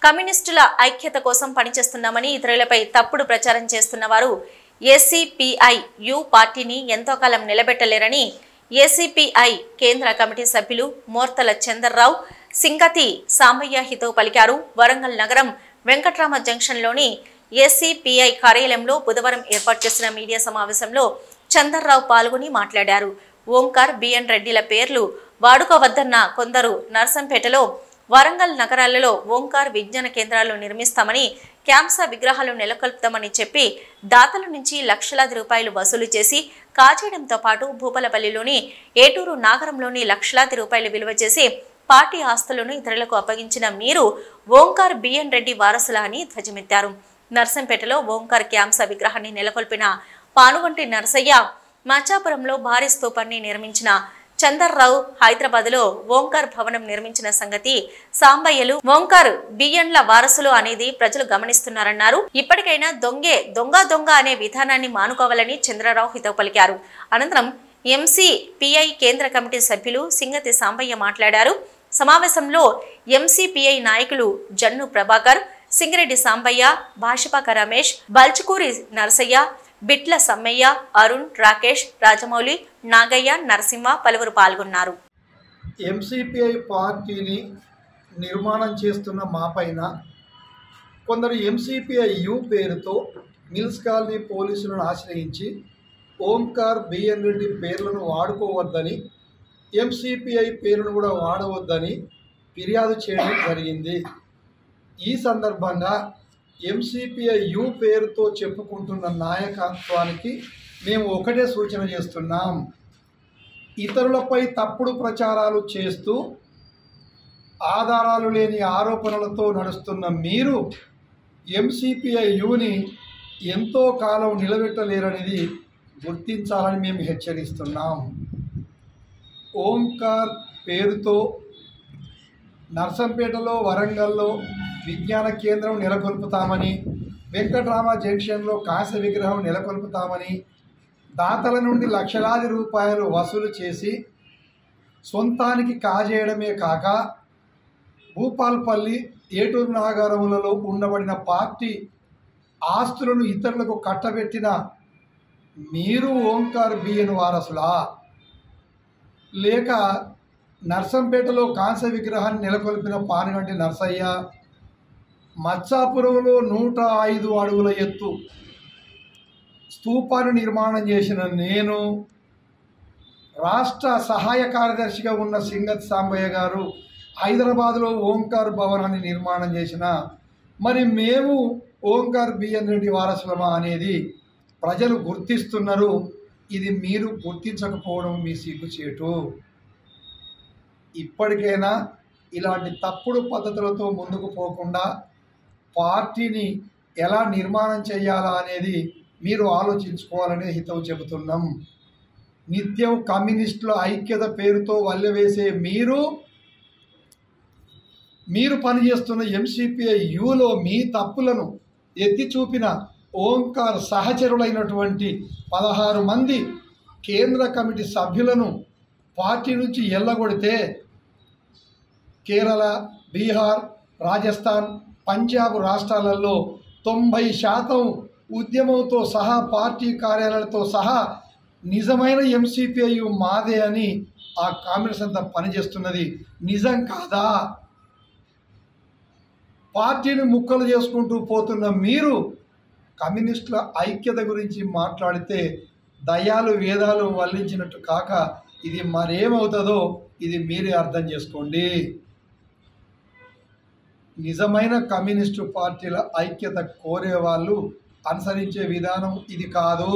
కమ్యూనిస్టుల ఐక్యత కోసం పనిచేస్తున్నామని ఇతరులపై తప్పుడు ప్రచారం చేస్తున్న వారు ఏసీపీఐ యు పార్టీని ఎంతో కాలం నిలబెట్టలేరని ఏసీపీఐ కేంద్ర కమిటీ సభ్యులు మోర్తల చందర్రావు సింగతి సాంబయ్య హితవు పలికారు. వరంగల్ నగరం వెంకట్రామ జంక్షన్లోని ఏసీపీఐ కార్యాలయంలో బుధవారం ఏర్పాటు చేసిన మీడియా సమావేశంలో చందర్రావు పాల్గొని మాట్లాడారు. ఓంకార్ బిఎన్ రెడ్డిల పేర్లు వాడుకోవద్దన్న కొందరు నర్సంపేటలో వరంగల్ నగరాలలో ఓంకార్ విజ్ఞాన కేంద్రాలు నిర్మిస్తామని క్యాంసా విగ్రహాలు నెలకొల్పుతామని చెప్పి దాతల నుంచి లక్షలాది రూపాయలు వసూలు చేసి కాజేయడంతో పాటు భూపాలపల్లిలోని ఏటూరు నాగరంలోని లక్షలాది రూపాయలు విలువ చేసి పార్టీ ఆస్తులను ఇతరులకు అప్పగించిన మీరు ఓంకార్ బిఎన్ రెడ్డి వారసుల అని ధ్వజమెత్తారు. నర్సంపేటలో ఓంకార్ క్యాంసా విగ్రహాన్ని నెలకొల్పిన పానుగంటి నరసయ్య, మాచాపురంలో భారీ స్తూపాన్ని నిర్మించిన చందర్రావు, హైదరాబాద్లో ఓంకార్ భవనం నిర్మించిన సంగతి సాంబయ్యలు ఓంకార్ బిఎన్ల వారసులు అనేది ప్రజలు గమనిస్తున్నారన్నారు. ఇప్పటికైనా దొంగ అనే విధానాన్ని మానుకోవాలని చంద్రరావు హితవు పలికారు. అనంతరం ఎంసీపీఐ కేంద్ర కమిటీ సభ్యులు సింగతి సాంబయ్య మాట్లాడారు. సమావేశంలో ఎంసీపీఐ నాయకులు జన్ను ప్రభాకర్, సింగిరెడ్డి సాంబయ్య, భాషపాక రమేష్, బల్చుకూరి నరసయ్య, బిట్ల సమ్మయ్య, అరుణ్, రాకేష్, రాజమౌళి, నాగయ్య, నరసింహ పలువురు పాల్గొన్నారు. ఎంసీపీఐ పార్టీని నిర్మాణం చేస్తున్న మాపైన కొందరు ఎంసీపీఐ యు పేరుతో మిల్స్ కాలనీ పోలీసులను ఆశ్రయించి ఓంకార్ బిఎన్ రెడ్డి పేర్లను వాడుకోవద్దని, ఎంసీపీఐ పేరును కూడా వాడవద్దని ఫిర్యాదు చేయడం జరిగింది. ఈ సందర్భంగా ఎంసీపీఐ యు పేరుతో చెప్పుకుంటున్న నాయకత్వానికి మేము ఒకటే సూచన చేస్తున్నాం. ఇతరులపై తప్పుడు ప్రచారాలు చేస్తూ ఆధారాలు లేని ఆరోపణలతో నడుస్తున్న మీరు ఎంసీపీఐ యుని ఎంతో కాలం నిలబెట్టలేరనేది గుర్తించాలని మేము హెచ్చరిస్తున్నాం. ఓంకార్ పేరుతో నర్సంపేటలో, వరంగల్లో విజ్ఞాన కేంద్రం నెలకొల్పుతామని, వెంకట్రామ జంక్షన్లో కాంస్య విగ్రహం నెలకొల్పుతామని దాతల నుండి లక్షలాది రూపాయలు వసూలు చేసి సొంతానికి కాజేయడమే కాక భూపాల్పల్లి, ఏటూరు నాగరములలో ఉండబడిన పార్టీ ఆస్తులను ఇతరులకు కట్టబెట్టిన మీరు ఓంకార్ బిఎన్ వారసులా? లేక నర్సంపేటలో కాంస్య విగ్రహాన్ని నెలకొల్పిన పానుగంటి నరసయ్య, మచ్చాపురంలో 105 అడుగుల ఎత్తు స్తూపాన్ని నిర్మాణం చేసిన నేను, రాష్ట్ర సహాయ కార్యదర్శిగా ఉన్న సింగత్ సాంబయ్య గారు హైదరాబాద్లో ఓంకార్ భవనాన్ని నిర్మాణం చేసిన మరి మేము ఓంకార్ బిఎన్ రెడ్డి వారసులమా అనేది ప్రజలు గుర్తిస్తున్నారు. ఇది మీరు గుర్తించకపోవడం మీ సిగ్గుచేటు. ఇప్పటికైనా ఇలాంటి తప్పుడు పద్ధతులతో ముందుకు పోకుండా పార్టీని ఎలా నిర్మాణం చేయాలా అనేది మీరు ఆలోచించుకోవాలనే హితవు చెబుతున్నాం. నిత్యం కమ్యూనిస్టుల ఐక్యత పేరుతో వల్లెవేసే మీరు పనిచేస్తున్న ఎంసీపీఐ యులో మీ తప్పులను ఎత్తి చూపిన ఓంకార్ సహచరులైనటువంటి 16 మంది కేంద్ర కమిటీ సభ్యులను పార్టీ నుంచి ఎల్లగొడితే కేరళ, బీహార్, రాజస్థాన్, పంజాబ్ రాష్ట్రాలలో 90% ఉద్యమంతో సహా పార్టీ కార్యాలయాలతో సహా నిజమైన ఎంసీపీఐ మాదే అని ఆ కాంగ్రెస్ అంతా పనిచేస్తున్నది నిజం కాదా? పార్టీని ముక్కలు చేసుకుంటూ పోతున్న మీరు కమ్యూనిస్టుల ఐక్యత గురించి మాట్లాడితే దయ్యాలు వేదాలు వల్లించినట్టు కాక ఇది మరేమవుతుందో ఇది మీరే అర్థం చేసుకోండి. నిజమైన కమ్యూనిస్టు పార్టీల ఐక్యత కోరే వాళ్ళు అనుసరించే విధానం ఇది కాదు.